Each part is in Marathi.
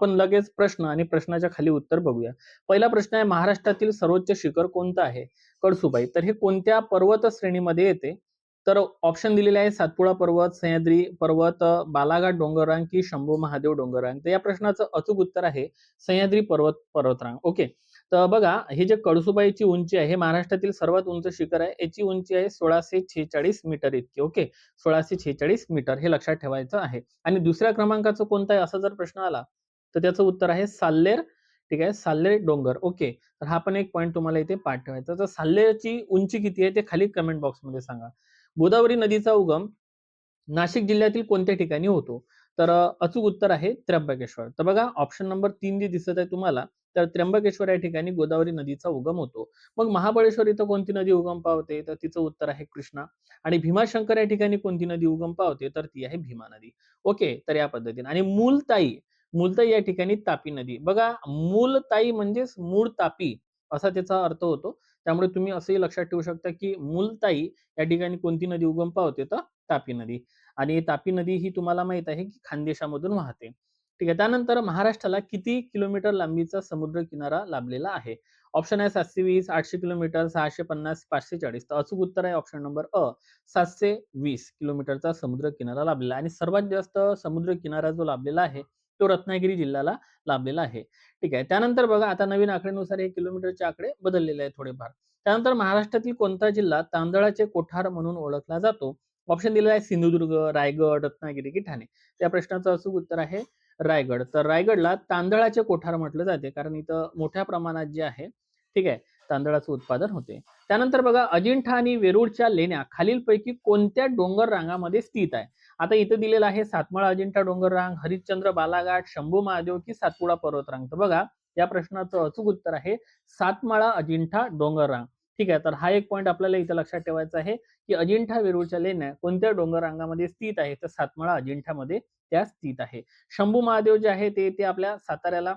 आपण लगेच प्रश्न आणि प्रश्नाच्या खाली उत्तर बघूया. पहिला प्रश्न आहे, महाराष्ट्रातील सर्वोच्च शिखर कोणतं आहे? कळसुबाई. तर हे कोणत्या पर्वत श्रेणीमध्ये येते? तर ऑप्शन दिलेले आहे, सातपुडा पर्वत, सह्याद्री पर्वत, बालाघाट डोंगररांग की शंभू महादेव डोंगररांग. तर या प्रश्नाचं अचूक उत्तर आहे सह्याद्री पर्वतरांग. ओके. तर बघा, हे जे कळसुबाईची उंची आहे, हे महाराष्ट्रातील सर्वात उंच शिखर आहे. याची उंची आहे 1646 मीटर इतकी. ओके. 1646 मीटर हे लक्षात ठेवायचं आहे. आणि दुसऱ्या क्रमांकाचं कोणतं आहे असा जर प्रश्न आला तर त्याचं उत्तर आहे साल्लेर. ठीक आहे, साल्लेर डोंगर. ओके. तर हा पण एक पॉईंट तुम्हाला इथे पाठ ठेवायचा. तर साल्लेरची उंची किती आहे ते खाली कमेंट बॉक्समध्ये सांगा. गोदावरी नदीचा उगम नाशिक जिल्ह्यातील कोणत्या ठिकाणी होतो? तर अचूक उत्तर आहे त्र्यंबकेश्वर. तर बघा, ऑप्शन नंबर 3 जे दिसत आहे तुम्हाला, तर त्र्यंबकेश्वर या ठिकाणी गोदावरी नदीचा उगम होतो. मग महाबळेश्वर इथं कोणती नदी उगम पावते? तर तिचं उत्तर आहे कृष्णा. आणि भीमाशंकर या ठिकाणी कोणती नदी उगम पावते? तर ती आहे भीमा नदी. ओके. तर या पद्धतीने. आणि मुलताई या ठिकाणी तापी नदी. बघा, मुलताई म्हणजेच मूळ तापी असा त्याचा अर्थ होतो. त्यामुळे तुम्ही असंही लक्षात ठेवू शकता की मुलताई या ठिकाणी कोणती नदी उगम पावते? तर तापी नदी. आणि तापी नदी ही तुम्हाला माहित आहे की खानदेशामधून वाहते. ठीक आहे. त्यानंतर महाराष्ट्राला किती किलोमीटर लांबीचा समुद्र किनारा लाभलेला आहे? ऑप्शन आहे 720, 800 किलोमीटर, 650, 540. तर अचूक उत्तर आहे ऑप्शन नंबर अ, 720 किलोमीटरचा समुद्र किनारा लाभलेला आहे. आणि सर्वात जास्त समुद्र किनारा जो लाभलेला आहे तो रत्नागिरी जिल्ह्याला लाभलेला आहे. ठीक आहे. त्यानंतर बघा, आता नवीन आकडेनुसार हे किलोमीटरचे आकडे बदललेले आहेत थोडेफार. त्यानंतर महाराष्ट्रातील कोणता जिल्हा तांदळाचे कोठार म्हणून ओळखला जातो? ऑप्शन दिलेला आहे सिंधुदुर्ग, रायगड, रत्नागिरी की ठाणे. त्या प्रश्नाचं अचूक उत्तर आहे रायगड. तर रायगडला तांदळाचे कोठार म्हटलं जाते कारण इथं मोठ्या प्रमाणात जे आहे, ठीक आहे, तांदळाचं उत्पादन होते. त्यानंतर बघा, अजिंठा आणि वेरूळच्या लेण्या खालीलपैकी कोणत्या डोंगर रांगामध्ये स्थित आहे? आता इथं दिलेलं आहे सातमाळा अजिंठा डोंगर रांग, हरिश्चंद्र बालाघाट, शंभू महादेव की सातपुडा पर्वतरांग. तर बघा, या प्रश्नाचं अचूक उत्तर आहे सातमाळा अजिंठा डोंगर रांग. ठीक आहे. तर हा एक पॉईंट आपल्याला इथं लक्षात ठेवायचा आहे की अजिंठा वेरूळच्या लेण्या कोणत्या डोंगर रांगामध्ये स्थित आहे? तर सातमाळा अजिंठामध्ये त्या स्थित आहे. शंभू महादेव जे आहे ते आपल्या साताऱ्याला,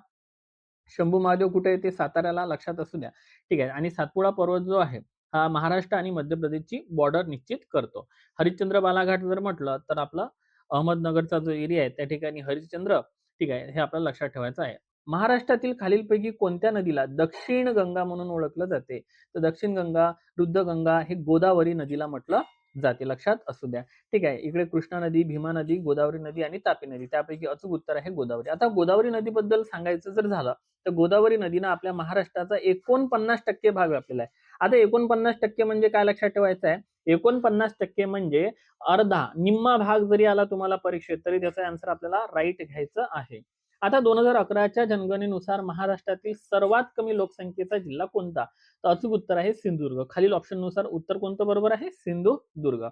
शंभू महादेव कुठे आहे ते साताऱ्याला लक्षात असू द्या. ठीक आहे. आणि सातपुडा पर्वत जो आहे हा महाराष्ट्र आणि मध्य प्रदेशची बॉर्डर निश्चित करतो. हरिश्चंद्र बालाघाट जर म्हटलं तर आपला अहमदनगरचा जो एरिया आहे त्या ठिकाणी हरिश्चंद्र, ठीक आहे, हे आपल्याला लक्षात ठेवायचं आहे. महाराष्ट्रातील खालीलपैकी कोणत्या नदीला दक्षिण गंगा म्हणून ओळखलं जाते? तर दक्षिण गंगा, रुद्रगंगा हे गोदावरी नदीला म्हटलं जाते. लक्षात असू द्या. ठीक आहे. इकडे कृष्णा नदी, भीमा नदी, गोदावरी नदी आणि तापी नदी. त्यापैकी अचूक उत्तर आहे गोदावरी. आता गोदावरी नदीबद्दल सांगायचं जर झालं तर गोदावरी नदीनं आपल्या महाराष्ट्राचा 49% भाग व्यापलेला आहे. आता 49% म्हणजे काय लक्षात ठेवायचं आहे? 49% म्हणजे अर्धा, निम्मा भाग जरी आला तुम्हाला परीक्षेत तरी त्याचा आन्सर आपल्याला राईट घ्यायचं आहे. आता 2011च्या जनगणनेनुसार महाराष्ट्रातील सर्वात कमी लोकसंख्येचा जिल्हा कोणता? तर अचूक उत्तर आहे सिंधुदुर्ग. खालील ऑप्शननुसार उत्तर कोणतं बरोबर आहे? सिंधुदुर्ग.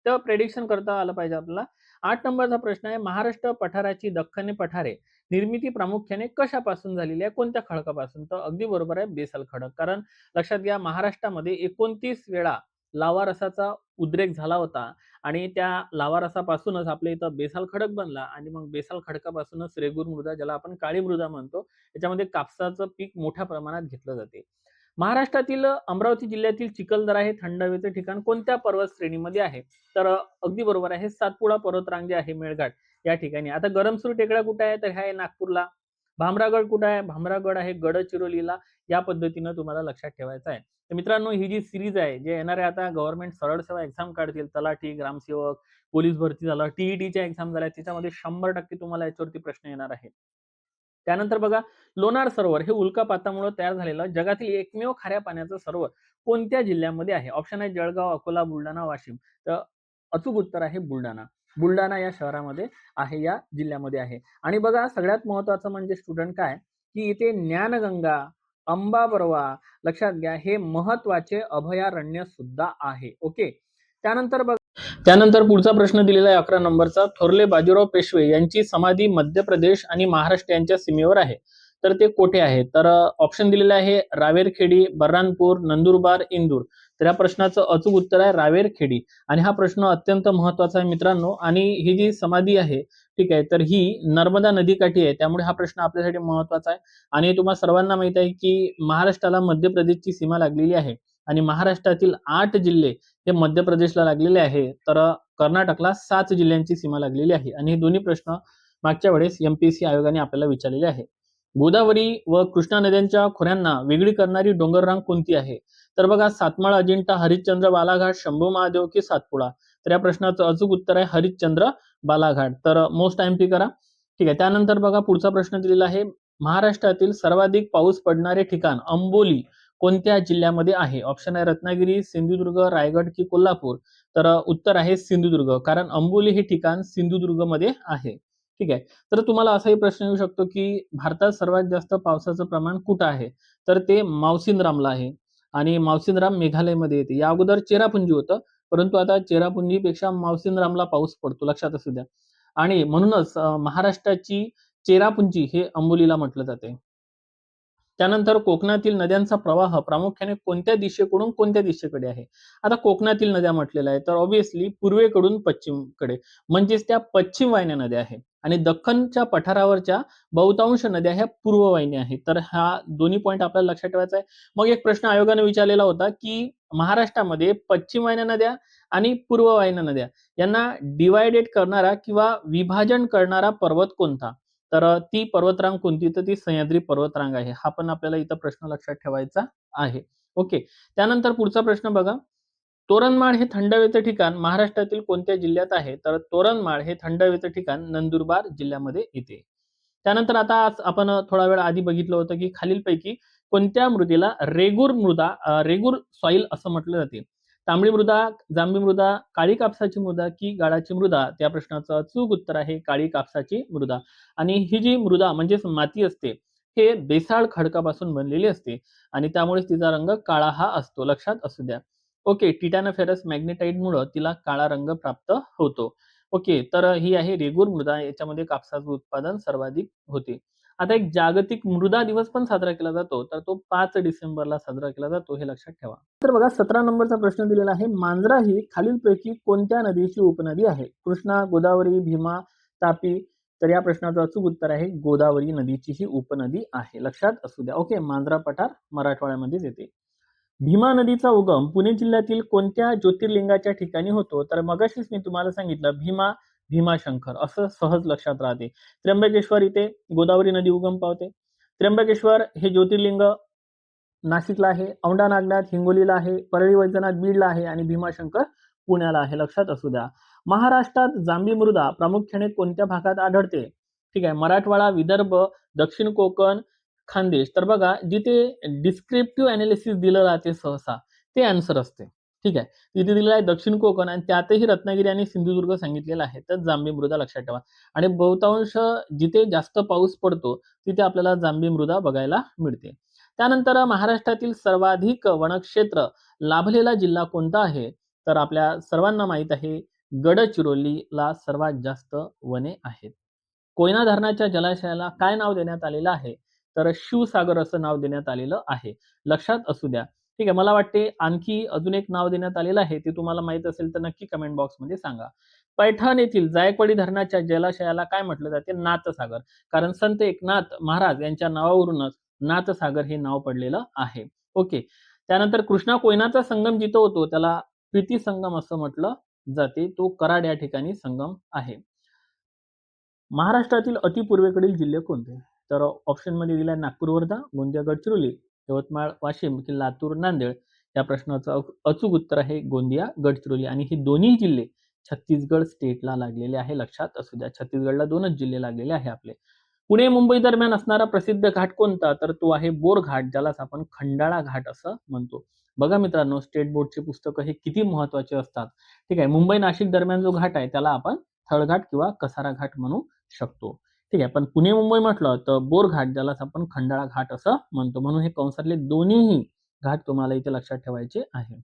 तर प्रेडिक्शन करता आलं पाहिजे आपल्याला. 8 नंबरचा प्रश्न आहे, महाराष्ट्र पठाराची दख्खनी पठारे निर्मिती प्रामुख्याने कशापासून झालेली आहे? कोणत्या खडकापासून? तर अगदी बरोबर आहे, बेसल खडक. कारण लक्षात घ्या, महाराष्ट्रामध्ये 29 वेळा लाव्हा रसाचा उद्रेक झाला होता आणि त्या लाव्हा रसापासूनच आपल्या इथं बेसाल खडक बनला आणि मग बेसाल खडकापासूनच रेगूर मृदा, ज्याला आपण काळी मृदा म्हणतो, त्याच्यामध्ये कापसाचं पीक मोठ्या प्रमाणात घेतलं जाते. महाराष्ट्रातील अमरावती जिल्ह्यातील चिखलदरा हे थंड हवेचे ठिकाण कोणत्या पर्वत श्रेणीमध्ये आहे? तर अगदी बरोबर आहे, सातपुडा पर्वतरांग जे आहे मेळघाट या ठिकाणी. आता गरमसूर टेकड्या कुठे आहे? तर ह्या आहे नागपूरला. भामरागड कुठे आहे? भामरागड आहे गडचिरोलीला. या पद्धतीनं तुम्हाला लक्षात ठेवायचं आहे. तर मित्रांनो, ही जी सीरीज आहे, जे येणाऱ्या आता गव्हर्नमेंट सरळ सेवा एक्झाम काढतील, तलाठी, ग्रामसेवक, पोलीस भरती झालं, टीईटीच्या एक्झाम झाल्या, त्याच्यामध्ये 100% तुम्हाला याच्यावरती प्रश्न येणार आहे. त्यानंतर बघा, लोणार सरोवर हे उल्कापातामुळे तयार झालेलं जगातील एकमेव खाऱ्या पाण्याचं सरोवर कोणत्या जिल्ह्यामध्ये आहे? ऑप्शन आहे जळगाव, अकोला, बुलढाणा, वाशिम. तर अचूक उत्तर आहे बुलढाणा. बुलढाणा या शहरामध्ये आहे, या जिल्ह्यामध्ये आहे. आणि बघा, सगळ्यात महत्वाचं म्हणजे स्टुडंट काय, की इथे ज्ञानगंगा, अंबाबरवा, लक्षात घ्या, हे महत्वाचे अभयारण्य सुद्धा आहे. ओके. त्यानंतर पुढचा प्रश्न दिलेला आहे 11 नंबरचा, थोरले बाजीराव पेशवे यांची समाधी मध्य प्रदेश आणि महाराष्ट्र यांच्या सीमेवर आहे, तर ते कोठे आहे? तर ऑप्शन दिलेलं आहे रावेरखेडी, बर्राणपूर, नंदुरबार, इंदूर. तर या प्रश्नाचं अचूक उत्तर आहे रावेरखेडी. आणि हा प्रश्न अत्यंत महत्वाचा आहे मित्रांनो. आणि ही जी समाधी आहे, ठीक आहे, तर ही नर्मदा नदीकाठी आहे, त्यामुळे हा प्रश्न आपल्यासाठी महत्वाचा आहे. आणि तुम्हा सर्वांना माहित आहे की महाराष्ट्राला मध्य प्रदेशची सीमा लागलेली आहे आणि महाराष्ट्रातील 8 जिल्हे हे मध्य प्रदेशला लागलेले आहे, तर कर्नाटकला 7 जिल्ह्यांची सीमा लागलेली आहे. आणि हे दोन्ही प्रश्न मागच्या वेळेस एमपीएससी आयोगाने आपल्याला विचारलेले आहे. गोदावरी व कृष्णा नद्यांच्या खोऱ्यांना वेगळी करणारी डोंगररांग कोणती आहे? तर बघा, सातमाळ, अजिंठा, हरिश्चंद्र, बालाघाट, शंभू महादेव की सातपुडा? तर या प्रश्नाचं अचूक उत्तर आहे हरिश्चंद्र बालाघाट. तर मोस्ट आयएमपी करा. ठीक आहे. त्यानंतर बघा, पुढचा प्रश्न दिलेला आहे. महाराष्ट्रातील सर्वाधिक पाऊस पडणारे ठिकाण अंबोली कोणत्या जिल्ह्यामध्ये आहे? ऑप्शन आहे रत्नागिरी, सिंधुदुर्ग, रायगड की कोल्हापूर? तर उत्तर आहे सिंधुदुर्ग, कारण अंबोली हे ठिकाण सिंधुदुर्गमध्ये आहे. ठीक आहे. तर तुम्हाला असाही प्रश्न येऊ शकतो की भारतात सर्वात जास्त पावसाचं प्रमाण कुठं आहे? तर ते मावसिनरामला आहे आणि मावसिनराम मेघालयमध्ये येते. या अगोदर चेरापुंजी होतं, परंतु आता चेरापुंजीपेक्षा मावसिनरामला पाऊस पडतो, लक्षात असू द्या. आणि म्हणूनच महाराष्ट्राची चेरापुंजी हे अंबोलीला म्हटलं जाते. त्यानंतर कोकणातील नद्यांचा प्रवाह प्रामुख्याने कोणत्या दिशेकडून कोणत्या दिशेकडे आहे? आता कोकणातील नद्या म्हटलेल्या आहे, तर ऑब्व्हियसली पूर्वेकडून पश्चिमकडे, म्हणजेच त्या पश्चिम वाहिन्या नद्या आहेत. आणि दख्खनच्या पठारावरच्या बहुतांश नद्या ह्या पूर्व वाहिन्या आहेत. तर हा दोन्ही पॉईंट आपल्याला लक्षात ठेवायचा आहे. मग एक प्रश्न आयोगाने विचारलेला होता की महाराष्ट्रामध्ये पश्चिम वाहिन्या नद्या आणि पूर्व वाहिन्या नद्या यांना डिवायडेड करणारा किंवा विभाजन करणारा पर्वत कोणता? तर ती पर्वतरांग कोणती? तर ती सह्याद्री पर्वतरांग आहे. हा पण आपल्याला इथं प्रश्न लक्षात ठेवायचा आहे. ओके. त्यानंतर पुढचा प्रश्न बघा. तोरणमाळ हे थंड हवेचं ठिकाण महाराष्ट्रातील कोणत्या जिल्ह्यात आहे? तर तोरणमाळ हे थंड हवेचं ठिकाण नंदुरबार जिल्ह्यामध्ये येते. त्यानंतर आता आज आपण थोडा वेळ आधी बघितलं होतं की खालीलपैकी कोणत्या मृदेला रेगूर सॉइल असं म्हटलं जाते? तांबडी मृदा, जांभी मृदा, काळी कापसाची मृदा की गाळाची मृदा? त्या प्रश्नाचं अचूक उत्तर आहे काळी कापसाची मृदा. आणि ही जी मृदा म्हणजेच माती असते, हे बेसाळ खडकापासून बनलेली असते आणि त्यामुळेच तिचा रंग काळा हा असतो, लक्षात असू द्या. ओके. टिटॅनोफेरस मॅग्नेटाइटमुळे तिला काळा रंग प्राप्त होतो. ओके. तर ही आहे रेगूर मृदा. याच्यामध्ये कापसाचं उत्पादन सर्वाधिक होते. आता एक जागतिक मृदा दिवस पण साजरा केला जातो, तर तो 5 डिसेंबरला साजरा केला जातो, हे लक्षात ठेवा. तर बघा, 17 नंबरचा प्रश्न दिलेला आहे. मांजरा ही खालीलपैकी कोणत्या नदीची उपनदी आहे? कृष्णा, गोदावरी, भीमा, तापी? तर या प्रश्नाचं अचूक उत्तर आहे गोदावरी नदीची ही उपनदी आहे, लक्षात असू द्या. ओके. मांजरा पठार मराठवाड्यामध्येच येते. भीमा नदीचा उगम पुणे जिल्ह्यातील कोणत्या ज्योतिर्लिंगाच्या ठिकाणी होतो? तर मगाशीच मी तुम्हाला सांगितलं भीमा, भीमाशंकर असं सहज लक्षात राहते. त्र्यंबकेश्वर इथे गोदावरी नदी उगम पावते. त्र्यंबकेश्वर हे ज्योतिर्लिंग नाशिकला आहे, औंढा नागनाथ हिंगोलीला आहे, परळी वैजनाथ बीडला आहे आणि भीमाशंकर पुण्याला आहे, लक्षात असू द्या. महाराष्ट्रात जांभी मृदा प्रामुख्याने कोणत्या भागात आढळते? ठीक आहे. मराठवाडा, विदर्भ, दक्षिण कोकण, खानदेश? तर बघा, जिथे डिस्क्रिप्टिव्ह अनालिसिस दिलं राहते सहसा ते आन्सर असते. ठीक आहे. तिथे दिलेलं आहे दक्षिण कोकण आणि त्यातही रत्नागिरी आणि सिंधुदुर्ग सांगितलेला आहे. तर जांभी मृदा लक्षात ठेवा. आणि बहुतांश जिथे जास्त पाऊस पडतो तिथे आपल्याला जांभी मृदा बघायला मिळते. त्यानंतर महाराष्ट्रातील सर्वाधिक वनक्षेत्र लाभलेला जिल्हा कोणता आहे? तर आपल्या सर्वांना माहित आहे गडचिरोलीला सर्वात जास्त वने आहेत. कोयना धरणाच्या जलाशयाला काय नाव देण्यात आलेलं आहे? तर शिवसागर असं नाव देण्यात आलेलं आहे, लक्षात असू द्या. ठीक आहे. मला वाटते आणखी अजून एक नाव देण्यात आलेलं आहे, ते तुम्हाला माहित असेल तर नक्की कमेंट बॉक्समध्ये सांगा. पैठण येथील जायकवाडी धरणाच्या जलाशयाला काय म्हटलं जाते? नाथसागर, कारण संत एकनाथ महाराज यांच्या नावावरूनच नाथसागर हे नाव पडलेलं आहे. ओके. त्यानंतर कृष्णा कोयनाचा संगम जिथं होतो त्याला प्रीती संगम असं म्हटलं जाते. तो कराड या ठिकाणी संगम आहे. महाराष्ट्रातील अतिपूर्वेकडील जिल्हे कोणते? तर ऑप्शन मध्ये दिलाय नागपूर, वर्धा, गोंदिया, गडचिरोली, यवतमाळ, वाशिम की लातूर, नांदेड? या प्रश्नाचं अचूक उत्तर आहे गोंदिया, गडचिरोली. आणि ही दोन्ही जिल्हे छत्तीसगड स्टेटला लागलेले आहे, लक्षात असू द्या. छत्तीसगडला 2च जिल्हे लागलेले आहे आपले. पुणे मुंबई दरम्यान असणारा प्रसिद्ध घाट कोणता? तर तो आहे बोर घाट, ज्यालाच आपण खंडाळा घाट असं म्हणतो. बघा मित्रांनो, स्टेट बोर्डचे पुस्तकं हे किती महत्वाचे असतात. ठीक आहे. मुंबई नाशिक दरम्यान जो घाट आहे त्याला आपण थळघाट किंवा कसारा घाट म्हणू शकतो. ठीक आहे. पण पुणे मुंबई म्हटलं तर बोर घाट, ज्यालाच आपण खंडाळा घाट असं म्हणतो. म्हणून हे कंसातले दोन्हीही घाट तुम्हाला इथे लक्षात ठेवायचे आहे.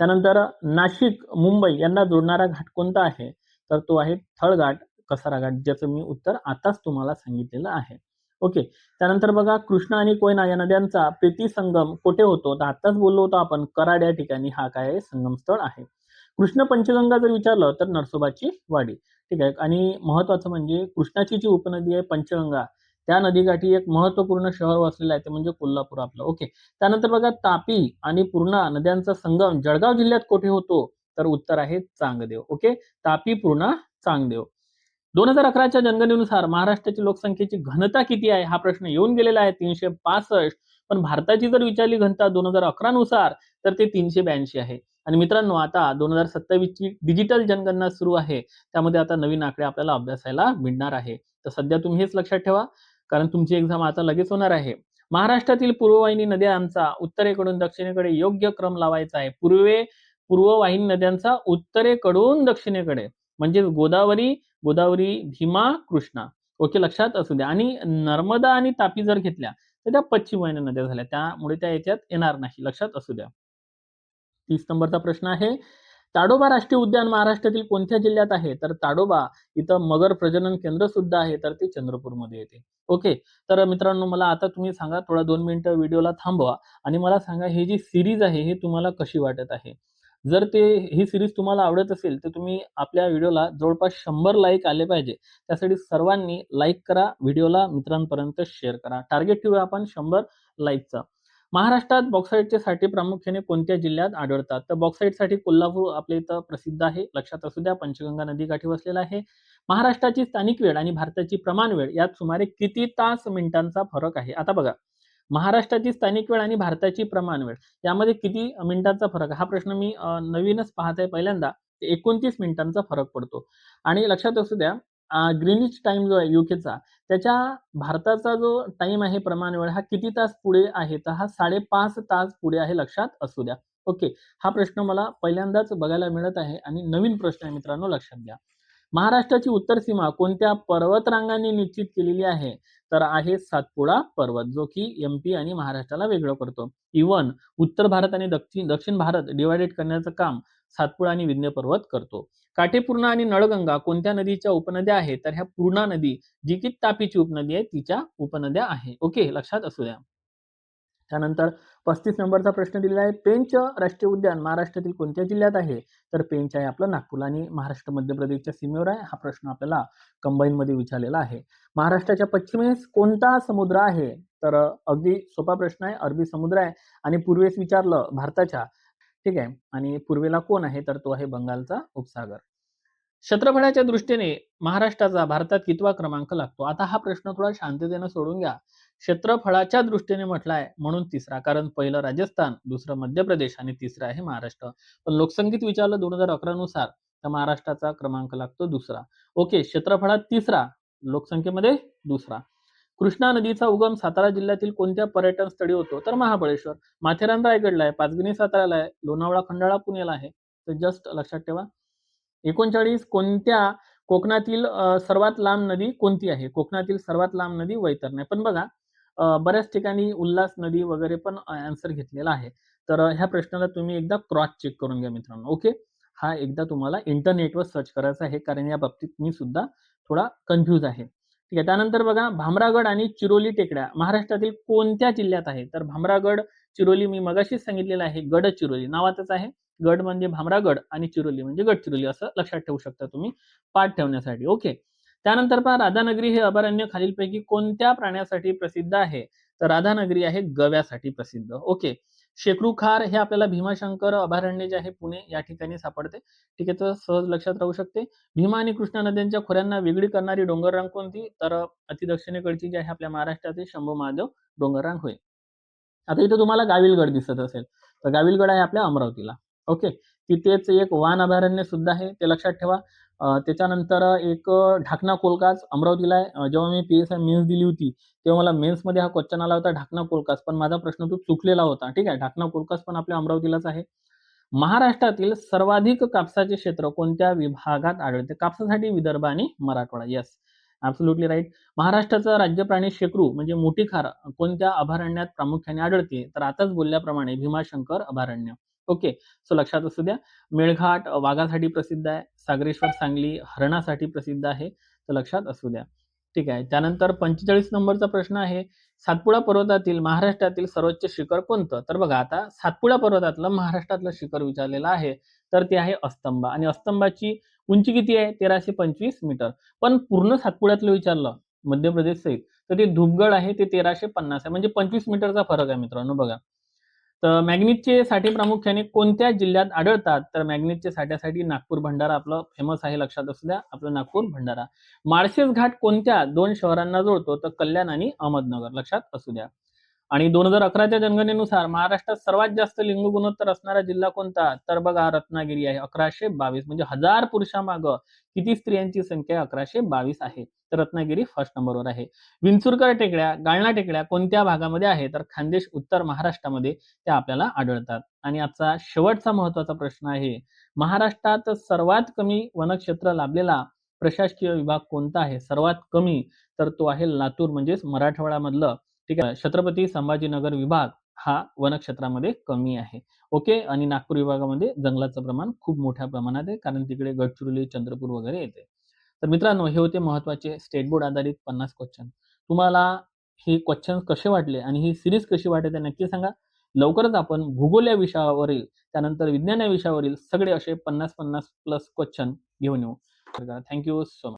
त्यानंतर नाशिक मुंबई यांना जोडणारा घाट कोणता आहे? तर तो आहे थळघाट, कसारा घाट, ज्याचं मी उत्तर आताच तुम्हाला सांगितलेलं आहे. ओके. त्यानंतर बघा, कृष्णा आणि कोयना या नद्यांचा प्रीती संगम कुठे होतो? तर आताच बोललो होतो आपण कराड या ठिकाणी हा काय आहे? संगमस्थळ आहे. कृष्ण पंचगंगा जर विचारलं तर नरसोबाची वाडी. ठीक आहे. आणि महत्वाचं म्हणजे कृष्णाची जी उपनदी आहे पंचगंगा, त्या नदीकाठी एक महत्वपूर्ण शहर वसलेलं आहे, ते म्हणजे कोल्हापूर आपलं. ओके. त्यानंतर बघा, तापी आणि पूर्णा नद्यांचा संगम जळगाव जिल्ह्यात कुठे होतो? तर उत्तर आहे चांगदेव. ओके. तापी, पूर्णा, चांगदेव. 2011च्या जनगणनेनुसार महाराष्ट्राची लोकसंख्येची घनता किती आहे हा प्रश्न येऊन गेलेला आहे 365. पण भारताची जर विचारली घनता 2011 नुसार तर ते 382 आहे. आणि मित्रांनो, आता 2027 ची डिजिटल जनगणना सुरू आहे, त्यामध्ये आता नवीन आकडे आपल्याला अभ्यासायला मिळणार आहे. तर सध्या तुम्ही हेच लक्षात ठेवा, कारण तुमची एक्झाम आता लगेच होणार आहे. महाराष्ट्रातील पूर्ववाहिनी नद्यांचा उत्तरेकडून दक्षिणेकडे योग्य क्रम लावायचा आहे. पूर्ववाहिनी नद्यांचा उत्तरेकडून दक्षिणेकडे म्हणजे गोदावरी, भीमा, कृष्णा. ओके, लक्षात असू द्या. आणि नर्मदा आणि तापी जर घेतल्या तर त्या पश्चिम वाहिनी नद्या झाल्या, त्यामुळे त्या याच्यात येणार नाही, लक्षात असू द्या. 30 नंबरचा प्रश्न आहे, ताडोबा राष्ट्रीय उद्यान महाराष्ट्रातील कोणत्या जिल्ह्यात आहे? तर ताडोबा इथं मगर प्रजनन केंद्र सुद्धा आहे, तर ते चंद्रपूरमध्ये येते. ओके, तर मित्रांनो मला आता तुम्ही सांगा, थोडा 2 मिनिटं व्हिडिओला थांबवा आणि मला सांगा ही जी सिरीज आहे हे तुम्हाला कशी वाटत आहे. जर ही सिरीज तुम्हाला आवडत असेल तर तुम्ही आपल्या व्हिडिओला जवळपास 100 लाईक आले पाहिजे. त्यासाठी सर्वांनी लाईक करा, व्हिडिओला मित्रांपर्यंत शेअर करा. टार्गेट ठेवूया आपण 100 लाईकचा. महाराष्ट्रात बॉक्साईटचे साठे प्रामुख्याने कोणत्या जिल्ह्यात आढळतात? तर बॉक्साईटसाठी कोल्हापूर आपल्या इथं प्रसिद्ध आहे, लक्षात असू द्या. पंचगंगा नदीकाठी वसलेला आहे. महाराष्ट्राची स्थानिक वेळ आणि भारताची प्रमाण वेळ यात सुमारे किती तास मिनिटांचा फरक आहे? आता बघा, महाराष्ट्राची स्थानिक वेळ आणि भारताची प्रमाण वेळ यामध्ये किती मिनिटांचा फरक आहे? हा प्रश्न मी नवीनच पाहत आहे पहिल्यांदा. 29 मिनिटांचा फरक पडतो. आणि लक्षात असू द्या, ग्रीनिच टाइम जो आहे युकेचा, त्याच्या भारताचा जो टाइम आहे प्रमाण वेळ हा किती तास पुढे आहे? तर हा 5.5 तास पुढे आहे, लक्षात असू द्या. ओके, हा प्रश्न मला पहिल्यांदाच बघायला मिळत आहे आणि नवीन प्रश्न आहे मित्रांनो, लक्षात घ्या. महाराष्ट्राची उत्तर सीमा कोणत्या पर्वतरांगांनी निश्चित केलेली आहे? तर आहे सातपुडा पर्वत, जो की एमपी आणि महाराष्ट्राला वेगळं करतो. इव्हन उत्तर भारत आणि दक्षिण भारत डिवायडेड करण्याचं काम सातपुडा आणि विंध्य पर्वत करतो. काटेपूर्णा आणि नळगंगा कोणत्या नदीच्या उपनद्या आहेत? तर ह्या पूर्णा नदी, जी की तापीची उपनदी आहे, तिच्या उपनद्या आहे. ओके, लक्षात असू द्या. त्यानंतर 35 नंबरचा प्रश्न दिलेला आहे, पेंच राष्ट्रीय उद्यान महाराष्ट्रातील कोणत्या जिल्ह्यात आहे? तर पेंच आहे आपलं नागपूर आणि महाराष्ट्र मध्य प्रदेशच्या सीमेवर आहे. हा प्रश्न आपल्याला कंबाईन मध्ये विचारलेला आहे. महाराष्ट्राच्या पश्चिमेस कोणता समुद्र आहे? तर अगदी सोपा प्रश्न आहे, अरबी समुद्र आहे. आणि पूर्वेस विचारलं भारताच्या, ठीक आहे. आणि पूर्वेला कोण आहे? तर तो आहे बंगालचा उपसागर. क्षेत्रफळाच्या दृष्टीने महाराष्ट्राचा भारतात कितवा क्रमांक लागतो? आता हा प्रश्न थोडा शांततेने सोडून घ्या. क्षेत्रफळाच्या दृष्टीने म्हटलाय म्हणून तिसरा, कारण पहिलं राजस्थान, दुसरं मध्य प्रदेश आणि तिसरं आहे महाराष्ट्र. पण लोकसंख्येत विचारलं 2011 नुसार तर महाराष्ट्राचा क्रमांक लागतो दुसरा. ओके, क्षेत्रफळात तिसरा, लोकसंख्येमध्ये दुसरा. कृष्णा नदीचा उगम सातारा जिल्ह्यातील कोणत्या पर्यटन स्थळी होतो? तर महाबळेश्वर. माथेरान रायगडला आहे, पाचगणी साताराला आहे, लोणावळा खंडाळा पुण्याला आहे. तर जस्ट लक्षात ठेवा. 39 कोणत्या कोकणातील सर्वात लांब नदी कोणती आहे? कोकणातील सर्वात लांब नदी वैतरणी आहे. पण बघा, बऱ्याच ठिकाणी उल्हास नदी वगैरे पण आन्सर घेतलेला आहे. तर ह्या प्रश्नाला तुम्ही एकदा क्रॉस चेक करून घ्या मित्रांनो. ओके, हा एकदा तुम्हाला इंटरनेटवर सर्च करायचा आहे, कारण या बाबतीत मी सुद्धा थोडा कन्फ्यूज आहे. ठीक आहे. त्यानंतर बघा, भामरागड आणि चिरोली टेकड्या महाराष्ट्रातील कोणत्या जिल्ह्यात आहे? तर भामरागड, चिरोली मी मगाशीच सांगितलेलं आहे, गडचिरोली नावातच आहे. गड म्हणजे भामरागड आणि चिरोली म्हणजे गडचिरोली, असं लक्षात ठेवू शकता तुम्ही पाठ ठेवण्यासाठी. ओके, त्यानंतर पहा, राधानगरी हे अभयारण्य खालीलपैकी कोणत्या प्राण्यासाठी प्रसिद्ध आहे? तर राधानगरी आहे गव्यासाठी प्रसिद्ध. ओके, शेकरूखार हे आपल्याला भीमाशंकर अभयारण्य जे आहे पुणे या ठिकाणी सापडते. ठीक आहे, तर सहज लक्षात राहू शकते. भीमा आणि कृष्णा नद्यांच्या खोऱ्यांना वेगळी करणारी डोंगररांग कोणती? तर अतिदक्षिणेकडची जी आहे आपल्या महाराष्ट्रातील शंभू महादेव डोंगररांग होय. आता इथे तुम्हाला गाविलगड दिसत असेल, तर गाविलगड आहे आपल्या अमरावतीला. ओके, तिथेच एक वान अभयारण्य सुद्धा आहे, ते लक्षात ठेवा. त्याच्यानंतर एक ढाकणा कोलकास अमरावतीला आहे. जेव्हा मी PSI मेन्स दिली होती तेव्हा मला मेन्समध्ये हा क्वेश्चन आला होता, ढाकणा कोलकास, पण माझा प्रश्न तो चुकलेला होता. ठीक आहे, ढाकणा कोलकास पण आपल्या अमरावतीलाच आहे. महाराष्ट्रातील सर्वाधिक कापसाचे क्षेत्र कोणत्या विभागात आढळते? कापसासाठी विदर्भ आणि मराठवाडा. Yes, absolutely right. महाराष्ट्राचा राज्य प्राणी शेकरू म्हणजे मोठी खार कोणत्या अभयारण्यात प्रामुख्याने आढळते? तर आताच बोलल्याप्रमाणे भीमाशंकर अभयारण्य. ओके, सो लक्षात असू द्या. मेळघाट वाघासाठी प्रसिद्ध आहे, सागरेश्वर सांगली हरणासाठी प्रसिद्ध आहे, तर लक्षात असू द्या. ठीक आहे. त्यानंतर 45 नंबरचा प्रश्न आहे, सातपुडा पर्वतातील महाराष्ट्रातील सर्वोच्च शिखर कोणतं? तर बघा, आता सातपुडा पर्वतातलं महाराष्ट्रातलं शिखर विचारलेलं आहे, तर ते आहे अस्तंबा. आणि अस्तंबाची उंची किती आहे? 1325 मीटर. पण पूर्ण सातपुड्यातलं विचारलं मध्य प्रदेश सहित तर ते धूपगड आहे, ते 1350 आहे, म्हणजे 25 मीटरचा फरक आहे मित्रांनो. बघा, तर मॅग्नीजचे साठे प्रामुख्याने कोणत्या जिल्ह्यात आढळतात? तर मॅग्नीजच्या साठ्यासाठी नागपूर भंडारा आपलं फेमस आहे, लक्षात असू द्या, आपलं नागपूर भंडारा. माळशेज घाट कोणत्या 2 शहरांना जोडतो? तर कल्याण आणि अहमदनगर, लक्षात असू द्या. आणि 2011च्या जनगणनेनुसार महाराष्ट्रात सर्वात जास्त लिंग गुणोत्तर असणारा जिल्हा कोणता? तर बघा रत्नागिरी आहे, 1122. म्हणजे 1000 पुरुषामागं किती स्त्रियांची संख्या? 1122 आहे. तर रत्नागिरी फर्स्ट नंबरवर आहे. विंचुरकर टेकड्या, गाळणा टेकड्या कोणत्या भागामध्ये आहे? तर खानदेश उत्तर महाराष्ट्रामध्ये त्या आपल्याला आढळतात. आणि आजचा शेवटचा महत्त्वाचा प्रश्न आहे, महाराष्ट्रात सर्वात कमी वनक्षेत्र लाभलेला प्रशासकीय विभाग कोणता आहे? सर्वात कमी, तर तो आहे लातूर, म्हणजेच मराठवाड्यामधलं, ठीक आहे, छत्रपती संभाजीनगर विभाग हा वनक्षेत्रामध्ये कमी आहे. ओके. आणि नागपूर विभागामध्ये जंगलाचं प्रमाण खूप मोठ्या प्रमाणात आहे, कारण तिकडे गडचिरोली, चंद्रपूर वगैरे येते. तर मित्रांनो, हे होते महत्त्वाचे स्टेट बोर्ड आधारित 50 क्वेश्चन. तुम्हाला हे क्वेश्चन कसे वाटले आणि ही सिरीज कशी वाटते ते नक्की सांगा. लवकरच आपण भूगोल या विषयावरील, त्यानंतर विज्ञान या विषयावरील सगळे असे 50-50 प्लस क्वेश्चन घेऊन येऊ. Thank you so much.